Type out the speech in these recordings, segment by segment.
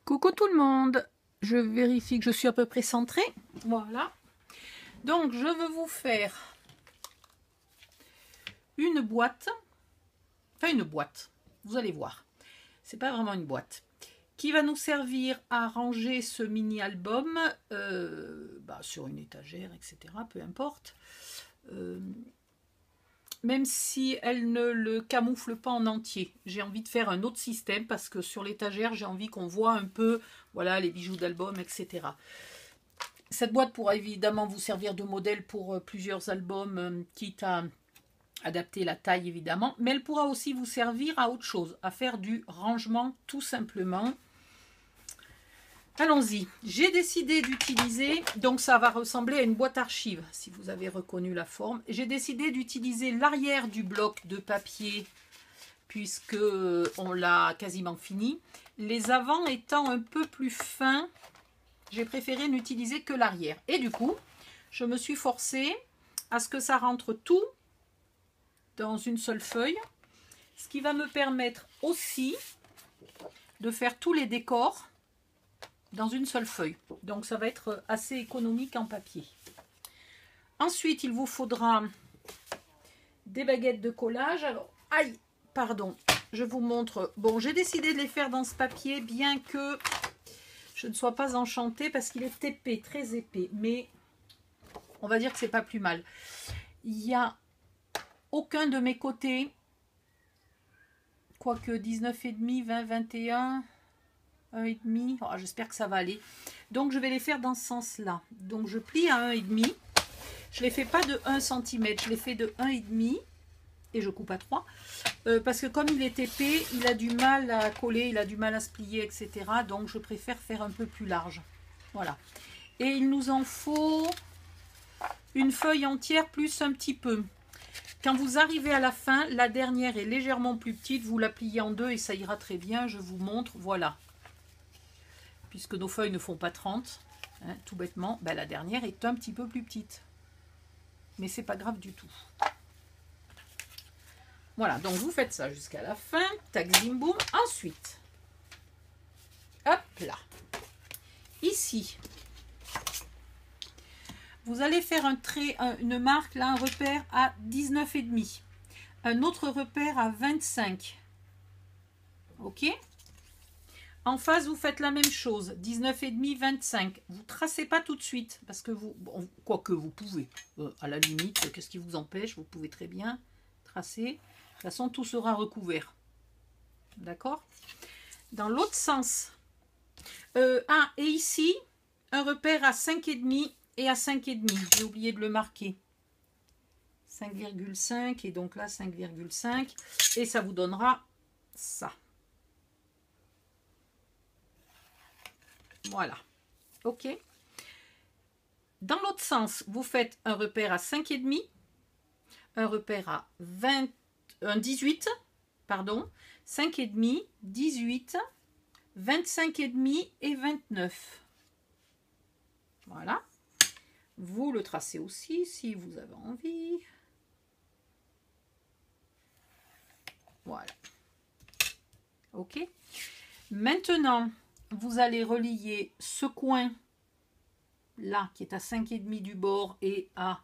Coucou tout le monde, je vérifie que je suis à peu près centrée. Voilà. Donc je veux vous faire une boîte, vous allez voir. C'est pas vraiment une boîte qui va nous servir à ranger ce mini album sur une étagère, etc. Peu importe. Même si elle ne le camoufle pas en entier. J'ai envie de faire un autre système parce que sur l'étagère, j'ai envie qu'on voit un peu, voilà, les bijoux d'album, etc. Cette boîte pourra évidemment vous servir de modèle pour plusieurs albums, quitte à adapter la taille évidemment, mais elle pourra aussi vous servir à autre chose, à faire du rangement tout simplement. Allons-y, j'ai décidé d'utiliser, donc ça va ressembler à une boîte archive, si vous avez reconnu la forme. J'ai décidé d'utiliser l'arrière du bloc de papier, puisque on l'a quasiment fini. Les avants étant un peu plus fins, j'ai préféré n'utiliser que l'arrière. Et du coup, je me suis forcée à ce que ça rentre tout dans une seule feuille, ce qui va me permettre aussi de faire tous les décors dans une seule feuille. Donc ça va être assez économique en papier. Ensuite, il vous faudra des baguettes de collage. Alors, aïe, pardon, je vous montre. Bon, j'ai décidé de les faire dans ce papier, bien que je ne sois pas enchantée parce qu'il est épais, très épais. Mais on va dire que c'est pas plus mal. Il n'y a aucun de mes côtés, quoique 19,5, 20, 21... 1,5. Oh, j'espère que ça va aller. Donc, je vais les faire dans ce sens-là. Donc, je plie à 1,5. Je ne les fais pas de 1 cm. Je les fais de 1,5. Et je coupe à 3. Parce que comme il est épais, il a du mal à coller, il a du mal à se plier, etc. Donc, je préfère faire un peu plus large. Voilà. Et il nous en faut une feuille entière plus un petit peu. Quand vous arrivez à la fin, la dernière est légèrement plus petite. Vous la pliez en deux et ça ira très bien. Je vous montre. Voilà. Puisque nos feuilles ne font pas 30, hein, tout bêtement, ben la dernière est un petit peu plus petite. Mais c'est pas grave du tout. Voilà, donc vous faites ça jusqu'à la fin. Tac, zim, boum. Ensuite, hop là. Ici, vous allez faire un trait, une marque, là, un repère à 19,5. Un autre repère à 25. Ok ? En face, vous faites la même chose, 19,5, 25. Vous ne tracez pas tout de suite, parce que vous, bon, quoique vous pouvez, à la limite, qu'est-ce qui vous empêche? Vous pouvez très bien tracer. De toute façon, tout sera recouvert. D'accord? Dans l'autre sens. Et ici, un repère à 5,5 et à 5,5. J'ai oublié de le marquer. 5,5 et donc là, 5,5. Et ça vous donnera ça. Voilà, ok. Dans l'autre sens, vous faites un repère à 5,5, un repère à 18, pardon, 5,5, 18, 25,5 et 29. Voilà. Vous le tracez aussi si vous avez envie. Voilà. Ok. Maintenant, vous allez relier ce coin là qui est à 5,5 du bord et à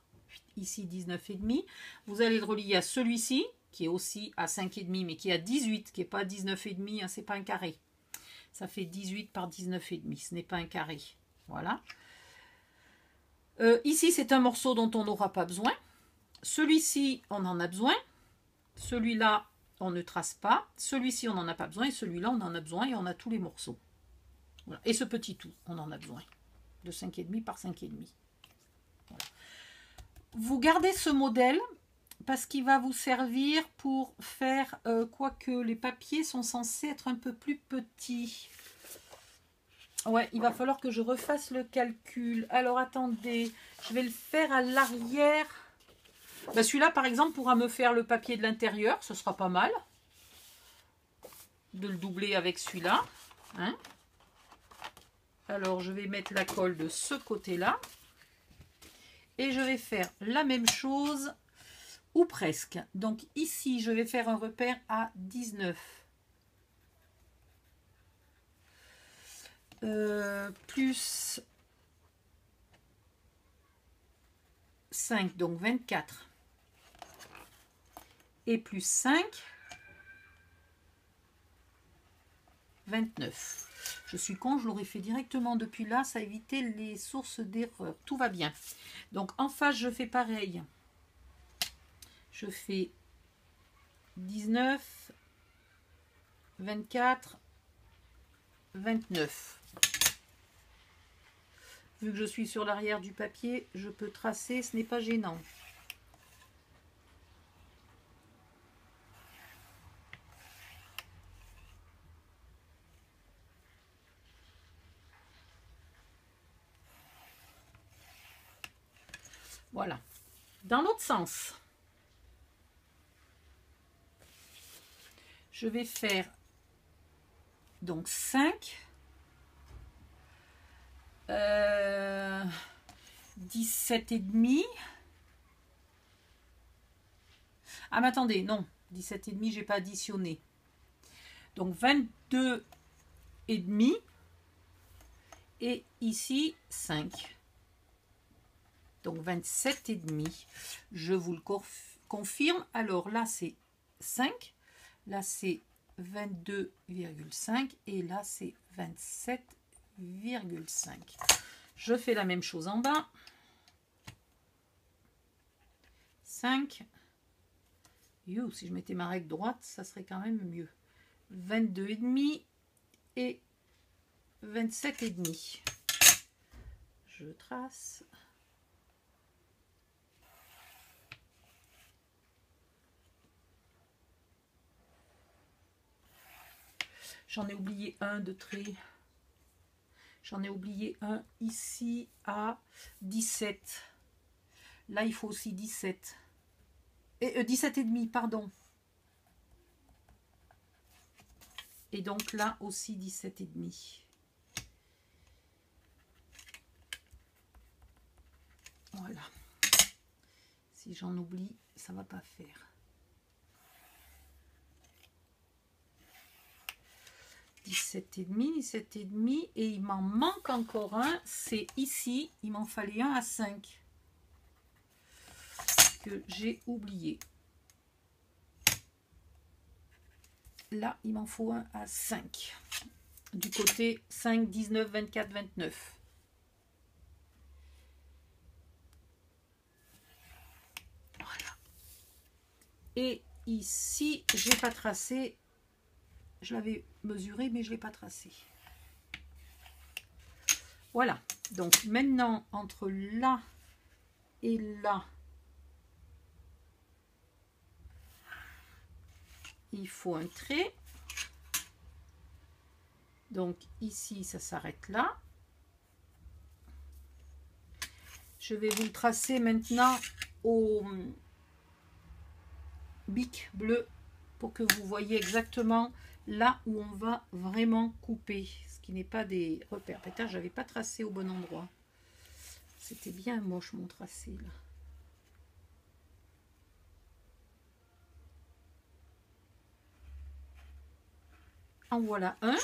ici 19,5. Vous allez le relier à celui-ci qui est aussi à 5,5 mais qui est à 18, qui n'est pas 19,5, hein, c'est pas un carré. Ça fait 18 par 19,5, ce n'est pas un carré. Voilà. Ici c'est un morceau dont on n'aura pas besoin. Celui-ci on en a besoin. Celui-là on ne trace pas. Celui-ci on n'en a pas besoin et celui-là on en a besoin et on a tous les morceaux. Voilà. Et ce petit tout, on en a besoin de 5,5 par 5,5. Voilà. Vous gardez ce modèle parce qu'il va vous servir pour faire, quoique les papiers sont censés être un peu plus petits. Ouais, il va falloir que je refasse le calcul. Alors attendez, je vais le faire à l'arrière. Ben, celui-là par exemple pourra me faire le papier de l'intérieur, ce sera pas mal. De le doubler avec celui-là. Hein? Alors, je vais mettre la colle de ce côté-là. Et je vais faire la même chose, ou presque. Donc, ici, je vais faire un repère à 19. plus 5, donc 24. Et plus 5, 29. Je suis con, je l'aurais fait directement depuis là, ça évitait les sources d'erreur. Tout va bien. Donc en face, je fais pareil. Je fais 19, 24, 29. Vu que je suis sur l'arrière du papier, je peux tracer, ce n'est pas gênant. Voilà. Dans l'autre sens, je vais faire donc 5, 17 et demi. Ah mais attendez, non, 17 et demi, j'ai pas additionné. Donc 22 et demi et ici 5. Donc 27 et demi. Je vous le confirme. Alors là c'est 5, là c'est 22,5 et là c'est 27,5. Je fais la même chose en bas. 5. Si je mettais ma règle droite, ça serait quand même mieux. 22 et demi et 27 et demi. Je trace. J'en ai oublié un de trait. J'en ai oublié un ici à 17. Là, il faut aussi 17. Et 17 et demi, pardon. Et donc là aussi 17 et demi. Voilà. Si j'en oublie, ça va pas faire. 17 et demi, 17 et demi, et il m'en manque encore un, c'est ici, il m'en fallait un à 5 que j'ai oublié. Là, il m'en faut un à 5. Du côté 5, 19, 24, 29. Voilà. Et ici, j'ai pas tracé. Je l'avais mesuré, mais je ne l'ai pas tracé. Voilà. Donc maintenant, entre là et là, il faut un trait. Donc ici, ça s'arrête là. Je vais vous le tracer maintenant au bic bleu pour que vous voyez exactement là où on va vraiment couper, ce qui n'est pas des repères. Peut-être j'avais pas tracé au bon endroit. C'était bien moche mon tracé là. En voilà un.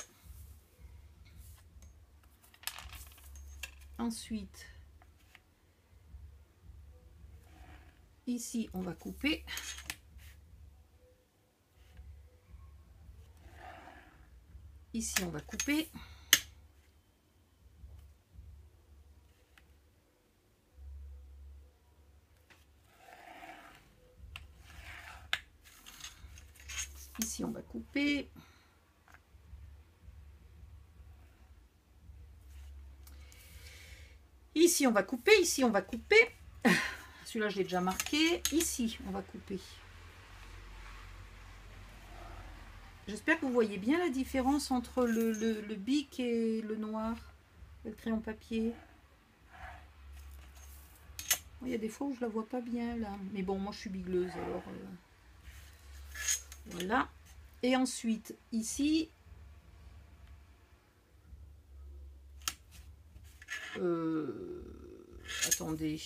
Ensuite, ici on va couper. Ici on va couper. Ici on va couper. Ici on va couper, ici on va couper. Celui-là je l'ai déjà marqué. Ici on va couper. J'espère que vous voyez bien la différence entre le bic et le noir, le crayon papier. Il y a des fois où je la vois pas bien là. Mais bon, moi je suis bigleuse alors. Voilà. Et ensuite, ici, attendez,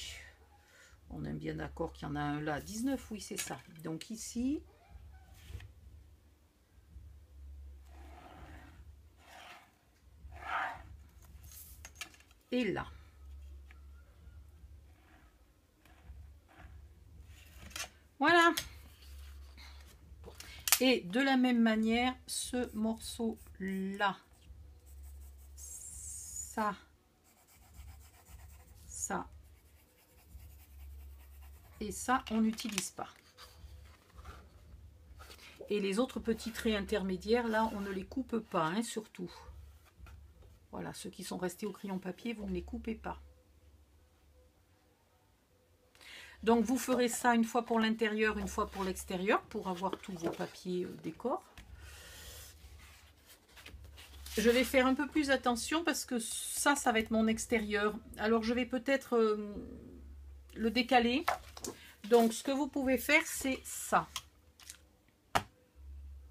on est bien d'accord qu'il y en a un là, 19, oui c'est ça. Donc ici, et là. Voilà. Et de la même manière, ce morceau-là, ça, ça et ça, on n'utilise pas. Et les autres petits traits intermédiaires, là, on ne les coupe pas, hein, surtout. Voilà, ceux qui sont restés au crayon papier, vous ne les coupez pas. Donc, vous ferez ça une fois pour l'intérieur, une fois pour l'extérieur, pour avoir tous vos papiers décor. Je vais faire un peu plus attention parce que ça va être mon extérieur. Alors, je vais peut-être le décaler. Donc, ce que vous pouvez faire, c'est ça.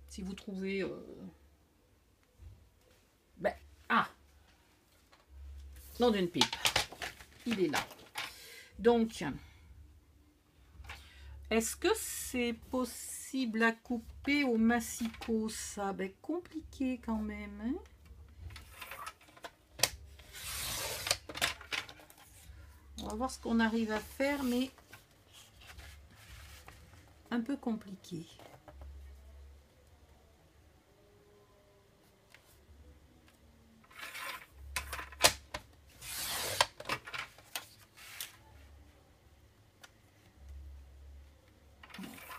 Si vous trouvez... nom d'une pipe. Il est là. Donc, est-ce que c'est possible à couper au massicot, ça? Ben, compliqué quand même. Hein? On va voir ce qu'on arrive à faire, mais un peu compliqué.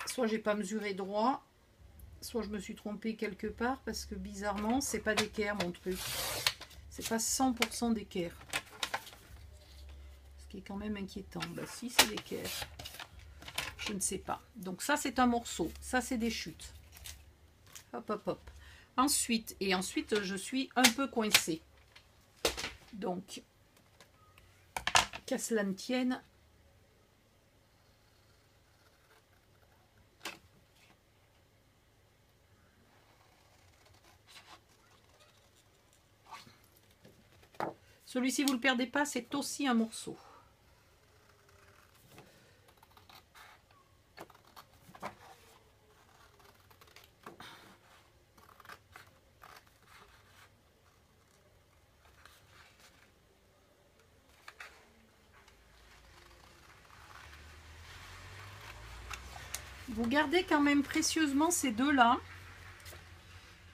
Soit j'ai pas mesuré droit, soit je me suis trompée quelque part parce que bizarrement c'est pas d'équerre mon truc. C'est pas 100% d'équerre. Ce qui est quand même inquiétant. Bah si c'est d'équerre. Je ne sais pas. Donc ça c'est un morceau. Ça c'est des chutes. Hop hop hop. Ensuite, je suis un peu coincée. Donc, qu'à cela ne tienne. Celui-ci, vous ne le perdez pas, c'est aussi un morceau. Vous gardez quand même précieusement ces deux-là,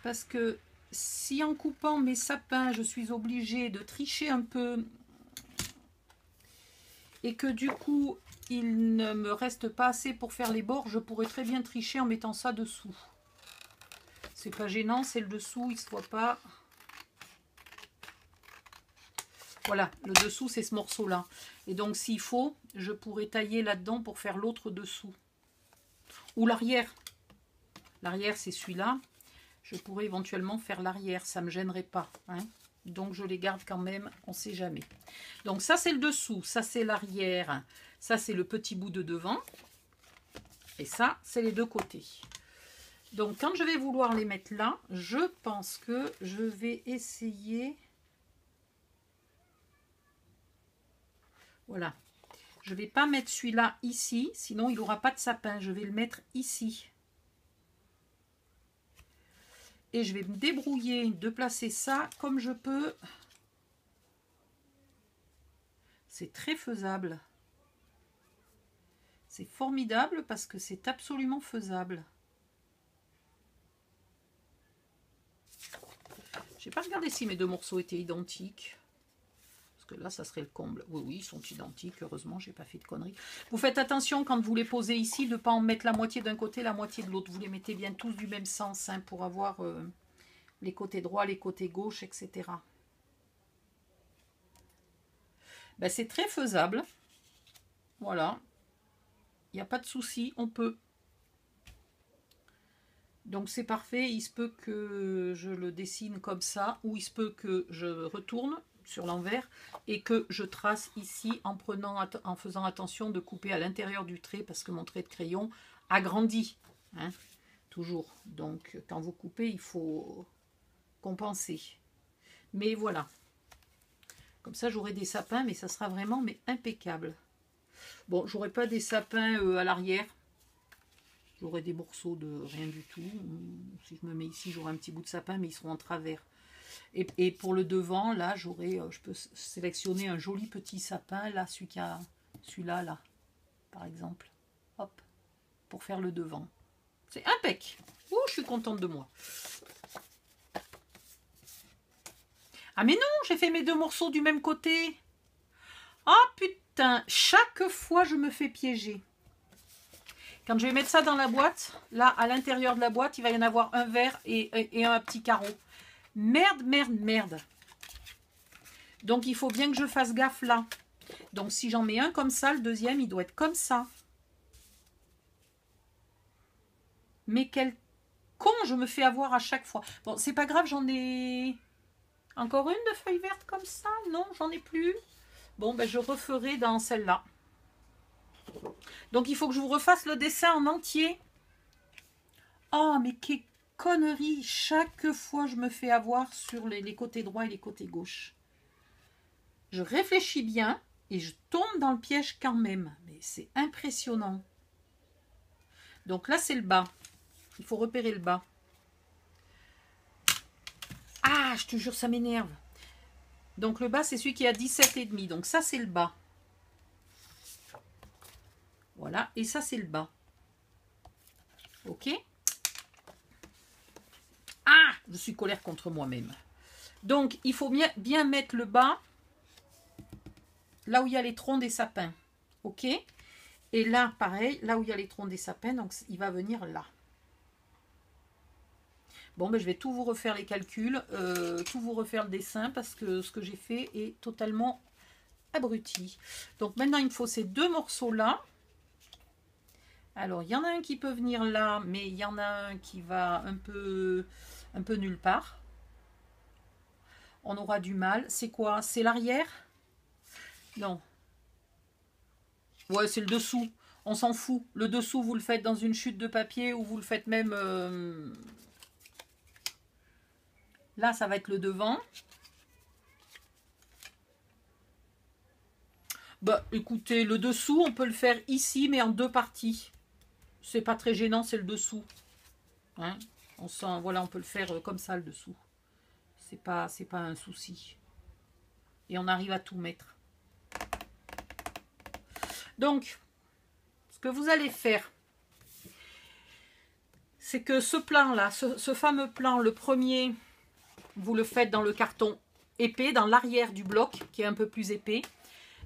parce que si en coupant mes sapins, je suis obligée de tricher un peu et que du coup, il ne me reste pas assez pour faire les bords, je pourrais très bien tricher en mettant ça dessous. C'est pas gênant, c'est le dessous, il ne se voit pas. Voilà, le dessous, c'est ce morceau-là. Et donc, s'il faut, je pourrais tailler là-dedans pour faire l'autre dessous. Ou l'arrière. L'arrière, c'est celui-là. Je pourrais éventuellement faire l'arrière, ça ne me gênerait pas. Hein. Donc, je les garde quand même, on ne sait jamais. Donc, ça, c'est le dessous. Ça, c'est l'arrière. Ça, c'est le petit bout de devant. Et ça, c'est les deux côtés. Donc, quand je vais vouloir les mettre là, je pense que je vais essayer... Voilà. Je ne vais pas mettre celui-là ici, sinon il n'aura pas de sapin. Je vais le mettre ici. Et je vais me débrouiller de placer ça comme je peux. C'est très faisable. C'est formidable parce que c'est absolument faisable. Je n'ai pas regardé si mes deux morceaux étaient identiques. Parce que là, ça serait le comble. Oui, oui, ils sont identiques. Heureusement, je n'ai pas fait de conneries. Vous faites attention quand vous les posez ici, de ne pas en mettre la moitié d'un côté, la moitié de l'autre. Vous les mettez bien tous du même sens hein, pour avoir les côtés droits, les côtés gauches, etc. Ben, c'est très faisable. Voilà. Il n'y a pas de souci, on peut. Donc c'est parfait. Il se peut que je le dessine comme ça, ou il se peut que je retourne sur l'envers et que je trace ici en faisant attention de couper à l'intérieur du trait parce que mon trait de crayon agrandit hein, toujours. Donc quand vous coupez, il faut compenser. Mais voilà. Comme ça, j'aurai des sapins, mais ça sera vraiment impeccable. Bon, j'aurai pas des sapins à l'arrière. J'aurai des morceaux de rien du tout. Si je me mets ici, j'aurai un petit bout de sapin, mais ils seront en travers. Et pour le devant, là, je peux sélectionner un joli petit sapin, là, celui-là, là, par exemple. Hop, pour faire le devant. C'est impec. Ouh, je suis contente de moi. Ah mais non, j'ai fait mes 2 morceaux du même côté. Ah putain, chaque fois je me fais piéger. Quand je vais mettre ça dans la boîte, là, à l'intérieur de la boîte, il va y en avoir un vert et un petit carreau. Merde, merde, merde. Donc, il faut bien que je fasse gaffe là. Donc, si j'en mets un comme ça, le deuxième, il doit être comme ça. Mais quel con je me fais avoir à chaque fois. Bon, c'est pas grave, j'en ai encore une de feuille verte comme ça. Non, j'en ai plus. Bon, ben, je referai dans celle-là. Donc, il faut que je vous refasse le dessin en entier. Oh, mais quelle connerie. Chaque fois, je me fais avoir sur les côtés droits et les côtés gauches. Je réfléchis bien et je tombe dans le piège quand même. Mais c'est impressionnant. Donc là, c'est le bas. Il faut repérer le bas. Ah, je te jure, ça m'énerve. Donc le bas, c'est celui qui a 17,5. Donc ça, c'est le bas. Voilà. Et ça, c'est le bas. Ok. Ah, je suis colère contre moi-même. Donc, il faut bien mettre le bas là où il y a les troncs des sapins. Ok. Et là, pareil, là où il y a les troncs des sapins, donc il va venir là. Bon, ben, je vais tout vous refaire les calculs, tout vous refaire le dessin, parce que ce que j'ai fait est totalement abruti. Donc maintenant, il me faut ces 2 morceaux-là. Alors, il y en a un qui peut venir là, mais il y en a un qui va un peu nulle part. On aura du mal. C'est quoi? C'est l'arrière? Non. Ouais, c'est le dessous. On s'en fout. Le dessous, vous le faites dans une chute de papier ou vous le faites même... Là, ça va être le devant. Bah, écoutez, le dessous, on peut le faire ici, mais en 2 parties. C'est pas très gênant, c'est le dessous. Hein, on sent, voilà, on peut le faire comme ça, le dessous. C'est pas un souci. Et on arrive à tout mettre. Donc, ce que vous allez faire, c'est que ce plan-là, ce fameux plan, le premier, vous le faites dans le carton épais, dans l'arrière du bloc, qui est un peu plus épais.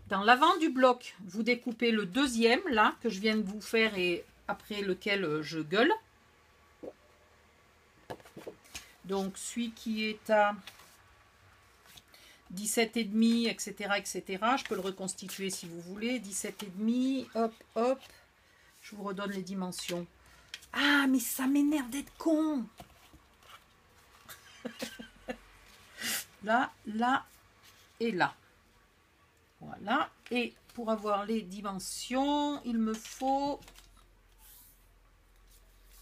Dans l'avant du bloc, vous découpez le deuxième, là, que je viens de vous faire et après lequel je gueule. Donc, celui qui est à 17,5, etc., etc. Je peux le reconstituer si vous voulez. 17,5, hop, hop. Je vous redonne les dimensions. Ah, mais ça m'énerve d'être con. Là, là et là. Voilà. Et pour avoir les dimensions, il me faut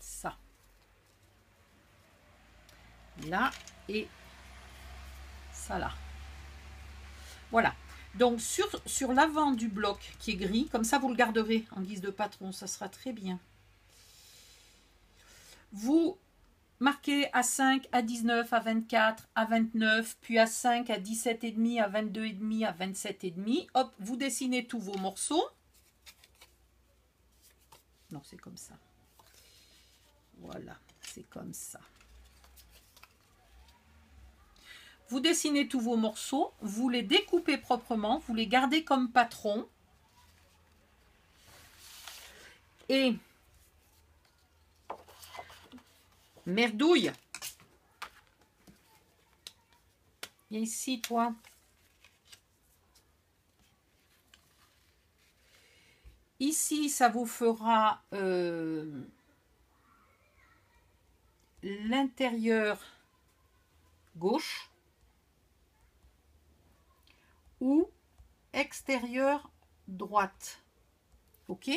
ça. Là et ça là. Voilà. Donc sur l'avant du bloc qui est gris, comme ça vous le garderez en guise de patron, ça sera très bien. Vous marquez à 5, à 19, à 24, à 29, puis à 5, à 17,5, à 22,5, à 27,5. Hop, vous dessinez tous vos morceaux. Non, c'est comme ça. Voilà, c'est comme ça. Vous dessinez tous vos morceaux, vous les découpez proprement, vous les gardez comme patron. Et merdouille. Viens ici, toi. Ici, ça vous fera l'intérieur gauche ou extérieur droite. Ok?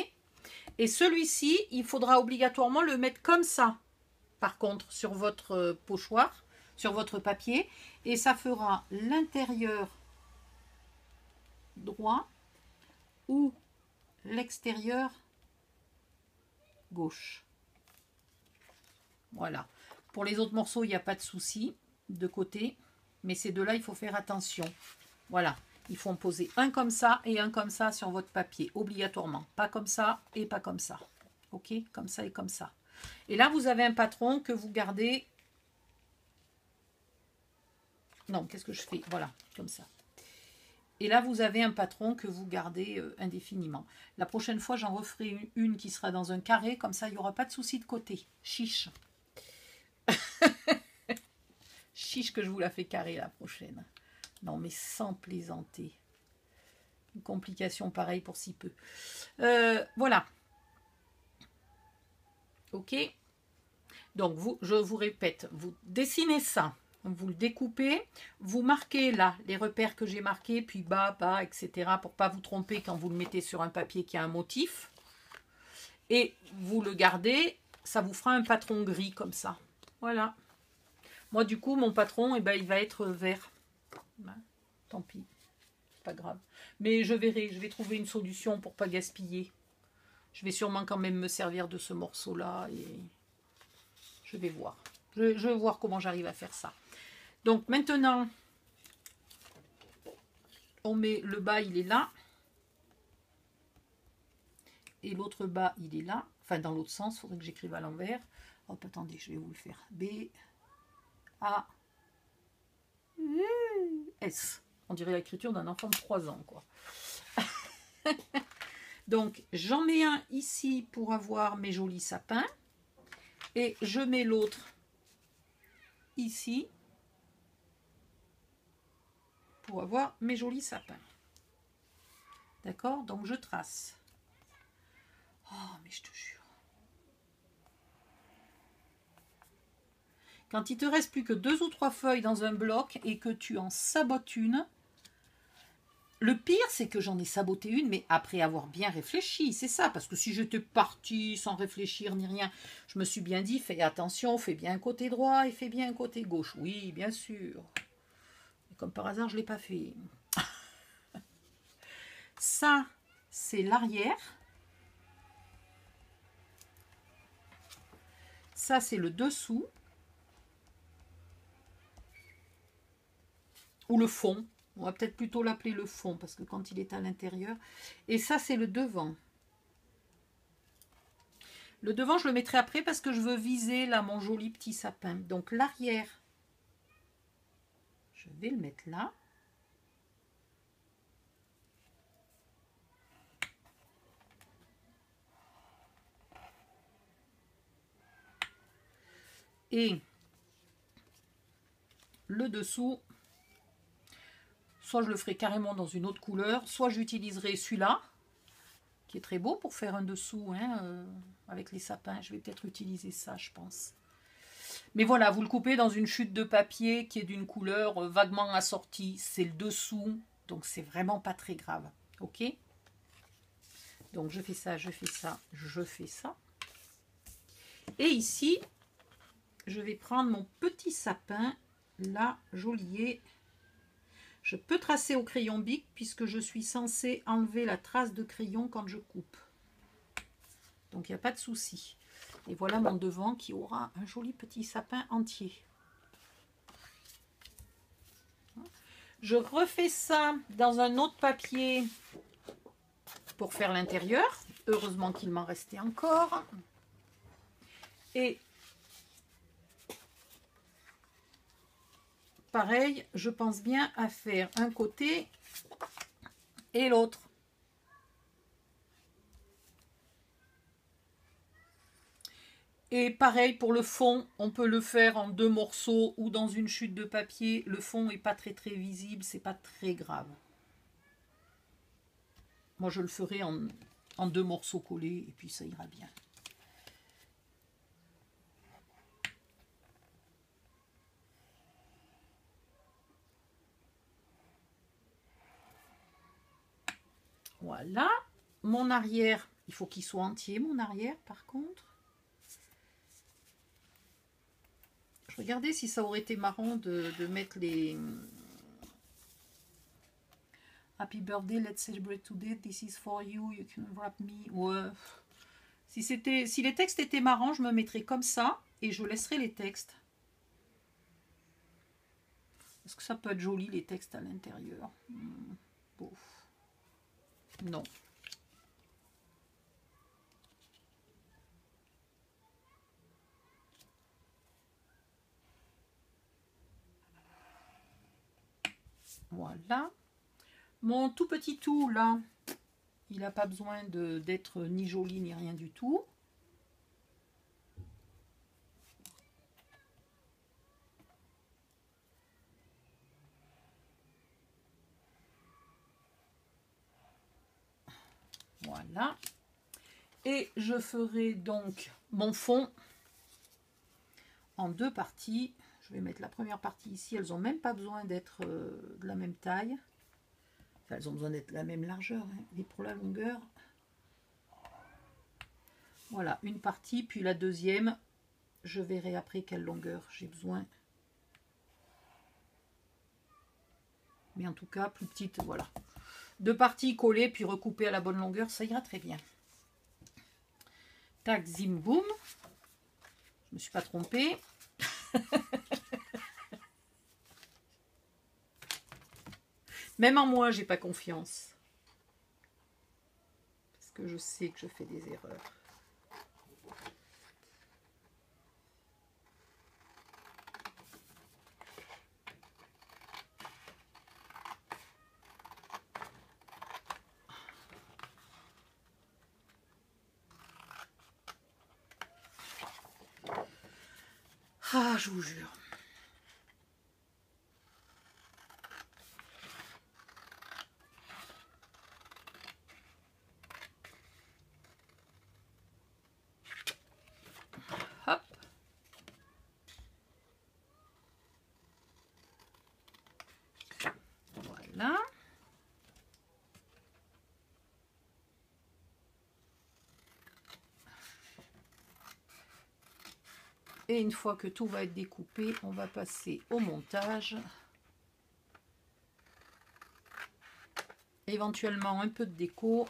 Et celui-ci, il faudra obligatoirement le mettre comme ça, par contre, sur votre pochoir, sur votre papier. Et ça fera l'intérieur droit ou l'extérieur gauche. Voilà. Pour les autres morceaux, il n'y a pas de souci. De côté. Mais ces deux-là, il faut faire attention. Voilà. Il faut en poser un comme ça et un comme ça sur votre papier, obligatoirement. Pas comme ça et pas comme ça. Ok? Comme ça et comme ça. Et là, vous avez un patron que vous gardez... Non, qu'est-ce que je fais? Voilà, comme ça. Et là, vous avez un patron que vous gardez indéfiniment. La prochaine fois, j'en referai une qui sera dans un carré. Comme ça, il n'y aura pas de souci de côté. Chiche. Chiche que je vous la fais carré la prochaine. Non, mais sans plaisanter. Une complication pareille pour si peu. Voilà. Ok. Donc, je vous répète, vous dessinez ça. Vous le découpez, vous marquez là les repères que j'ai marqués, puis bas, bas, etc. pour ne pas vous tromper quand vous le mettez sur un papier qui a un motif. Et vous le gardez, ça vous fera un patron gris comme ça. Voilà. Moi, du coup, mon patron, eh ben, il va être vert. Ben, tant pis, pas grave. Mais je verrai, je vais trouver une solution pour ne pas gaspiller. Je vais sûrement quand même me servir de ce morceau-là et je vais voir. Je vais voir comment j'arrive à faire ça. Donc maintenant, on met le bas, il est là. Et l'autre bas, il est là. Enfin, dans l'autre sens, il faudrait que j'écrive à l'envers. Hop, attendez, je vais vous le faire. B, A, S. On dirait l'écriture d'un enfant de 3 ans, quoi. Donc, j'en mets un ici pour avoir mes jolis sapins. Et je mets l'autre ici pour avoir mes jolis sapins. D'accord? Donc, je trace. Oh, mais je te jure. Quand il te reste plus que 2 ou 3 feuilles dans un bloc et que tu en sabotes une, le pire, c'est que j'en ai saboté une, mais après avoir bien réfléchi, c'est ça. Parce que si j'étais partie sans réfléchir ni rien, je me suis bien dit, fais attention, fais bien un côté droit et fais bien un côté gauche. Oui, bien sûr. Et comme par hasard, je ne l'ai pas fait. Ça, c'est l'arrière. Ça, c'est le dessous. Ou le fond. On va peut-être plutôt l'appeler le fond, parce que quand il est à l'intérieur. Et ça, c'est le devant. Le devant, je le mettrai après parce que je veux viser là mon joli petit sapin. Donc l'arrière, je vais le mettre là. Et le dessous, soit je le ferai carrément dans une autre couleur, soit j'utiliserai celui-là, qui est très beau pour faire un dessous hein, avec les sapins. Je vais peut-être utiliser ça, je pense. Mais voilà, vous le coupez dans une chute de papier qui est d'une couleur vaguement assortie. C'est le dessous, donc c'est vraiment pas très grave. Ok? Donc je fais ça, je fais ça, je fais ça. Et ici, je vais prendre mon petit sapin, là, jolier. Je peux tracer au crayon Bic puisque je suis censée enlever la trace de crayon quand je coupe. Donc il n'y a pas de souci. Et voilà mon devant qui aura un joli petit sapin entier. Je refais ça dans un autre papier pour faire l'intérieur. Heureusement qu'il m'en restait encore. Et pareil, je pense bien à faire un côté et l'autre. Et pareil pour le fond, on peut le faire en 2 morceaux ou dans une chute de papier. Le fond n'est pas très visible, c'est pas très grave. Moi je le ferai en 2 morceaux collés et puis ça ira bien. Voilà, mon arrière, il faut qu'il soit entier mon arrière par contre. Je regardais si ça aurait été marrant de mettre les Happy birthday, let's celebrate today, this is for you, you can wrap me. Ouais. Si les textes étaient marrants, je me mettrais comme ça et je laisserais les textes. Est-ce que ça peut être joli les textes à l'intérieur? Bon. Non. Voilà. Mon tout petit tout là, il n'a pas besoin d'être ni joli ni rien du tout. Voilà. Et je ferai donc mon fond en deux parties. Je vais mettre la première partie ici. Elles n'ont même pas besoin d'être de la même taille. Enfin, elles ont besoin d'être de la même largeur. Hein. Et pour la longueur, voilà, une partie. Puis la deuxième, je verrai après quelle longueur j'ai besoin. Mais en tout cas, plus petite, voilà. Deux parties collées, puis recoupées à la bonne longueur, ça ira très bien. Tac, zim, boum. Je me suis pas trompée. Même en moi, j'ai pas confiance. Parce que je sais que je fais des erreurs. Ah, je vous jure. Hop. Voilà. Et une fois que tout va être découpé, on va passer au montage. Éventuellement un peu de déco.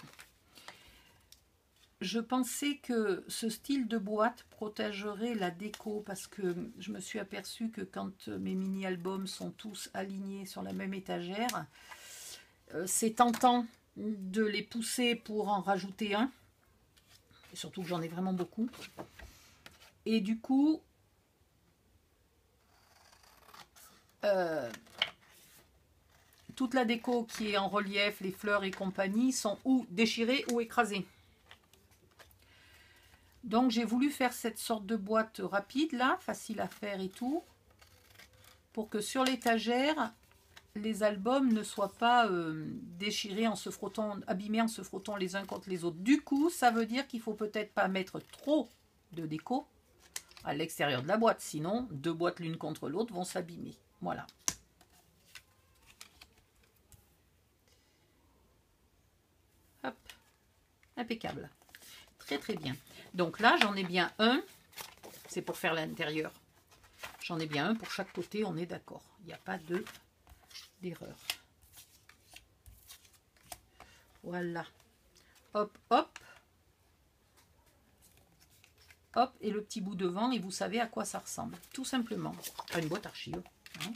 Je pensais que ce style de boîte protégerait la déco parce que je me suis aperçue que quand mes mini-albums sont tous alignés sur la même étagère, c'est tentant de les pousser pour en rajouter un. Et surtout que j'en ai vraiment beaucoup. Et du coup, toute la déco qui est en relief, les fleurs et compagnie, sont ou déchirées ou écrasées. Donc j'ai voulu faire cette sorte de boîte rapide là, facile à faire et tout, pour que sur l'étagère, les albums ne soient pas déchirés en se frottant, abîmés en se frottant les uns contre les autres. Du coup, ça veut dire qu'il faut peut-être pas mettre trop de déco à l'extérieur de la boîte, sinon deux boîtes l'une contre l'autre vont s'abîmer. Voilà. Hop, impeccable. Très très bien. Donc là, j'en ai bien un. C'est pour faire l'intérieur. J'en ai bien un pour chaque côté, on est d'accord. Il n'y a pas d'erreur. Voilà. Hop, hop. Hop, et le petit bout devant, et vous savez à quoi ça ressemble. Tout simplement. À une boîte archive. Hein.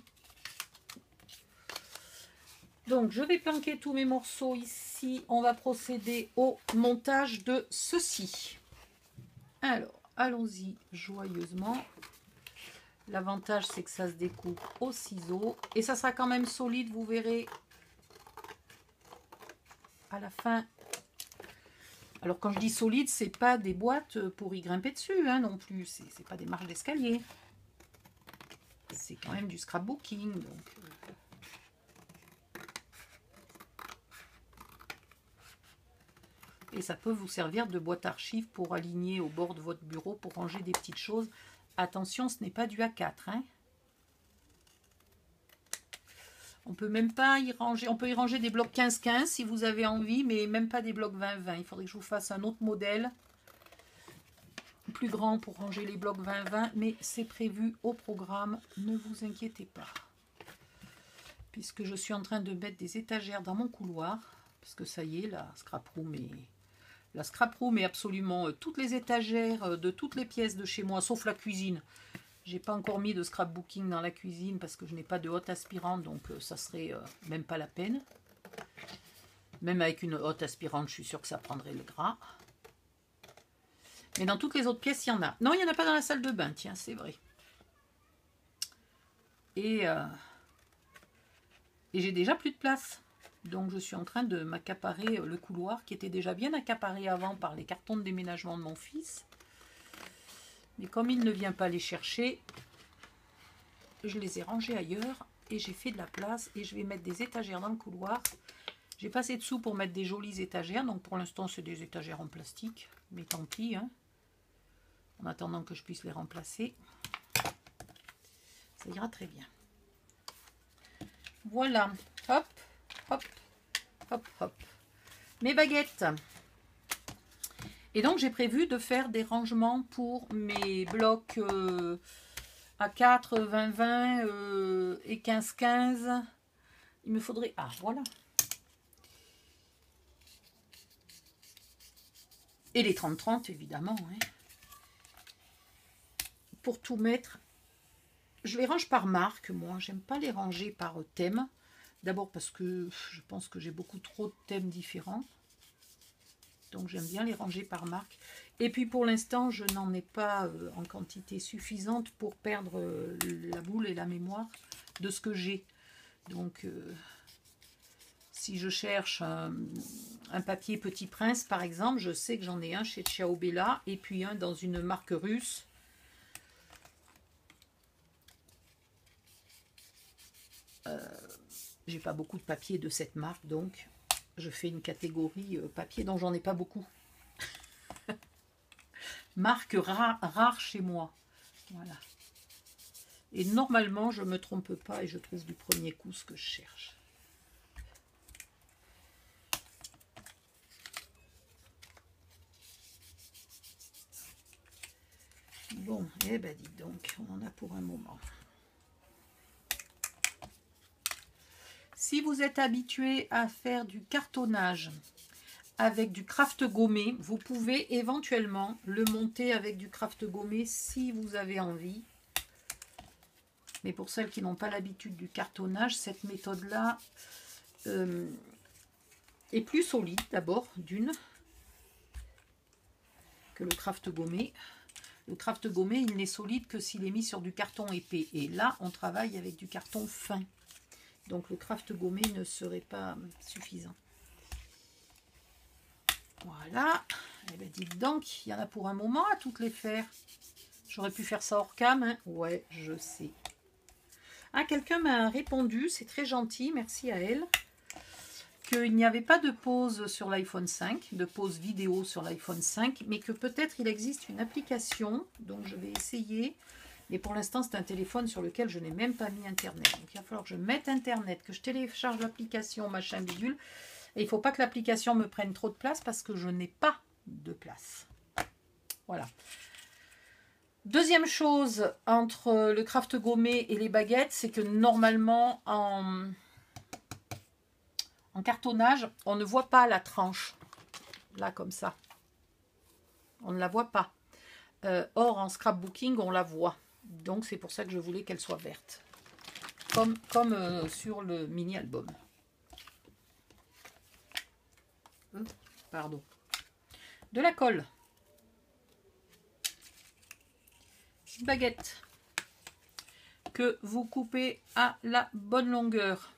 Donc, je vais planquer tous mes morceaux ici. On va procéder au montage de ceci. Alors, allons-y joyeusement. L'avantage, c'est que ça se découpe au ciseau. Et ça sera quand même solide, vous verrez à la fin. Alors, quand je dis solide, c'est pas des boîtes pour y grimper dessus hein, non plus. C'est pas des marches d'escalier. C'est quand même du scrapbooking. Donc, et ça peut vous servir de boîte archive pour aligner au bord de votre bureau pour ranger des petites choses. Attention, ce n'est pas du A4. Hein. On peut même pas y ranger. On peut y ranger des blocs 15-15 si vous avez envie, mais même pas des blocs 20-20. Il faudrait que je vous fasse un autre modèle plus grand pour ranger les blocs 20-20, mais c'est prévu au programme. Ne vous inquiétez pas. Puisque je suis en train de mettre des étagères dans mon couloir, parce que ça y est, la scrap room est absolument toutes les étagères de toutes les pièces de chez moi, sauf la cuisine. J'ai pas encore mis de scrapbooking dans la cuisine parce que je n'ai pas de hotte aspirante, donc ça serait même pas la peine. Même avec une hotte aspirante, je suis sûre que ça prendrait le gras. Mais dans toutes les autres pièces, il y en a. Non, il n'y en a pas dans la salle de bain, tiens, c'est vrai. Et j'ai déjà plus de place. Donc je suis en train de m'accaparer le couloir qui était déjà bien accaparé avant par les cartons de déménagement de mon fils. Mais comme il ne vient pas les chercher, je les ai rangés ailleurs et j'ai fait de la place et je vais mettre des étagères dans le couloir. J'ai pas assez de sous pour mettre des jolies étagères, donc pour l'instant c'est des étagères en plastique, mais tant pis, hein, en attendant que je puisse les remplacer. Ça ira très bien. Voilà, hop, hop, hop, hop. Mes baguettes. Et donc j'ai prévu de faire des rangements pour mes blocs A4, 20-20 et 15-15. Il me faudrait... Ah, voilà. Et les 30-30, évidemment. Hein. Pour tout mettre, je les range par marque, moi. J'aime pas les ranger par thème. D'abord parce que je pense que j'ai beaucoup trop de thèmes différents. Donc j'aime bien les ranger par marque. Et puis pour l'instant, je n'en ai pas en quantité suffisante pour perdre la boule et la mémoire de ce que j'ai. Donc si je cherche un papier Petit Prince, par exemple, je sais que j'en ai un chez Ciao Bella et puis un dans une marque russe. J'ai pas beaucoup de papier de cette marque, donc je fais une catégorie papier dont j'en ai pas beaucoup. Marque rare chez moi. Voilà. Et normalement, je ne me trompe pas et je trouve du premier coup ce que je cherche. Bon, eh ben dis donc, on en a pour un moment. Si vous êtes habitué à faire du cartonnage avec du craft gommé, vous pouvez éventuellement le monter avec du craft gommé si vous avez envie. Mais pour celles qui n'ont pas l'habitude du cartonnage, cette méthode-là est plus solide d'abord, d'une, que le craft gommé. Le craft gommé, il n'est solide que s'il est mis sur du carton épais. Et là, on travaille avec du carton fin. Donc le craft gommé ne serait pas suffisant. Voilà. Et bien dites donc, il y en a pour un moment à toutes les faire. J'aurais pu faire ça hors cam, hein. Ouais, je sais. Ah, quelqu'un m'a répondu, c'est très gentil, merci à elle, qu'il n'y avait pas de pause sur l'iPhone 5, de pause vidéo sur l'iPhone 5, mais que peut-être il existe une application, donc je vais essayer. Mais pour l'instant, c'est un téléphone sur lequel je n'ai même pas mis Internet. Donc il va falloir que je mette Internet, que je télécharge l'application, machin bidule. Et il ne faut pas que l'application me prenne trop de place parce que je n'ai pas de place. Voilà. Deuxième chose entre le craft gommé et les baguettes, c'est que normalement en cartonnage, on ne voit pas la tranche. Là, comme ça. On ne la voit pas. Or, en scrapbooking, on la voit. Donc, c'est pour ça que je voulais qu'elle soit verte. Comme sur le mini-album. Pardon. De la colle. Baguette que vous coupez à la bonne longueur.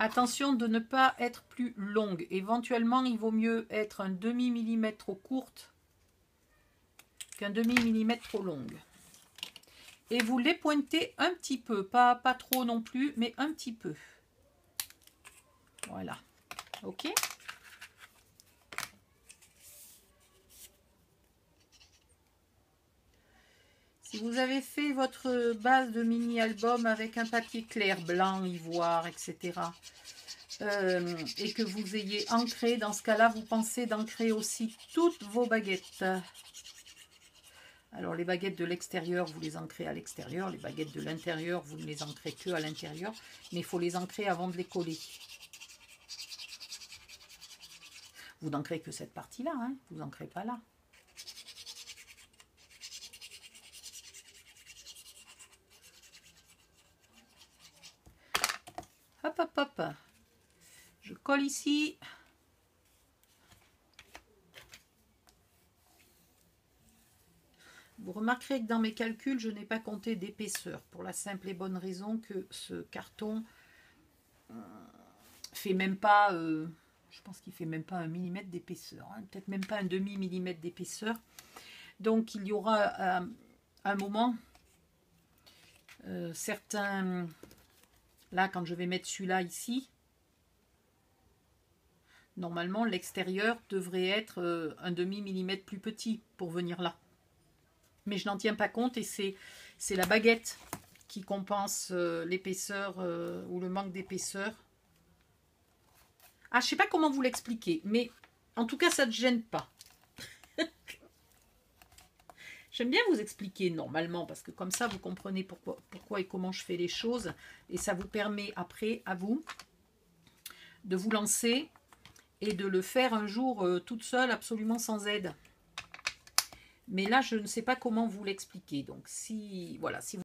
Attention de ne pas être plus longue. Éventuellement, il vaut mieux être un demi-millimètre trop courte qu'un demi-millimètre trop longue. Et vous les pointez un petit peu, pas trop non plus, mais un petit peu. Voilà. Ok ? Si vous avez fait votre base de mini-album avec un papier clair, blanc, ivoire, etc. Et que vous ayez ancré, dans ce cas-là, vous pensez d'ancrer aussi toutes vos baguettes. Alors les baguettes de l'extérieur, vous les ancrez à l'extérieur. Les baguettes de l'intérieur, vous ne les ancrez que à l'intérieur. Mais il faut les ancrer avant de les coller. Vous n'ancrez que cette partie-là, hein, vous n'ancrez pas là. hop, hop. Je colle ici. Vous remarquerez que dans mes calculs, je n'ai pas compté d'épaisseur, pour la simple et bonne raison que ce carton fait même pas, je pense qu'il fait même pas 1 mm d'épaisseur, hein, peut-être même pas un demi-millimètre d'épaisseur. Donc il y aura un moment, certains, là quand je vais mettre celui-là ici, normalement l'extérieur devrait être un demi-millimètre plus petit pour venir là. Mais je n'en tiens pas compte et c'est la baguette qui compense l'épaisseur ou le manque d'épaisseur. Ah, je ne sais pas comment vous l'expliquer, mais en tout cas, ça ne gêne pas. J'aime bien vous expliquer normalement, parce que comme ça, vous comprenez pourquoi et comment je fais les choses. Et ça vous permet après, à vous, de vous lancer et de le faire un jour toute seule, absolument sans aide. Mais là, je ne sais pas comment vous l'expliquer. Donc, si, voilà, si vous